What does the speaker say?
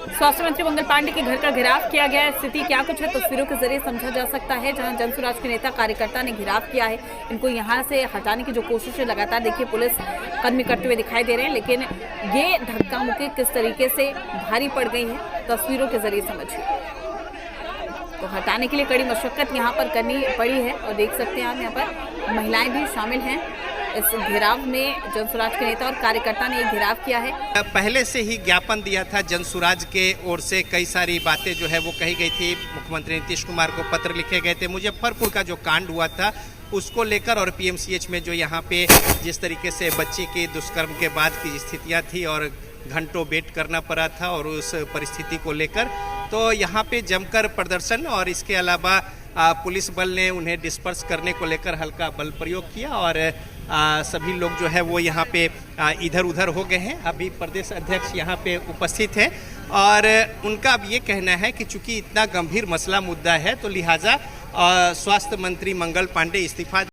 स्वास्थ्य मंत्री मंगल पांडे के घर का घेराव किया गया है। स्थिति क्या कुछ है तस्वीरों के जरिए समझा जा सकता है। जहां जनसुराज के नेता कार्यकर्ता ने घेराव किया है, इनको यहां से हटाने की जो कोशिश है लगातार देखिए पुलिस कर्मी करते हुए दिखाई दे रहे हैं, लेकिन ये धक्का मुक्की किस तरीके से भारी पड़ गई है तस्वीरों के जरिए समझिए। तो हटाने के लिए कड़ी मशक्कत यहाँ पर करनी पड़ी है और देख सकते हैं आप यहाँ पर महिलाएं भी शामिल हैं इस घेराव में। जनसुराज के नेता और कार्यकर्ता ने एक घेराव किया है। पहले से ही ज्ञापन दिया था जनसुराज के ओर से, कई सारी बातें जो है वो कही गई थी। मुख्यमंत्री नीतीश कुमार को पत्र लिखे गए थे। मुजफ्फरपुर का जो कांड हुआ था उसको लेकर और पीएमसीएच में जो यहाँ पे जिस तरीके से बच्ची के दुष्कर्म के बाद की स्थितियाँ थी और घंटों वेट करना पड़ा था, और उस परिस्थिति को लेकर तो यहाँ पे जमकर प्रदर्शन और इसके अलावा पुलिस बल ने उन्हें डिस्पर्स करने को लेकर हल्का बल प्रयोग किया और सभी लोग जो है वो यहाँ पे इधर उधर हो गए हैं। अभी प्रदेश अध्यक्ष यहाँ पे उपस्थित हैं और उनका अब ये कहना है कि चूंकि इतना गंभीर मसला मुद्दा है तो लिहाजा स्वास्थ्य मंत्री मंगल पांडे इस्तीफा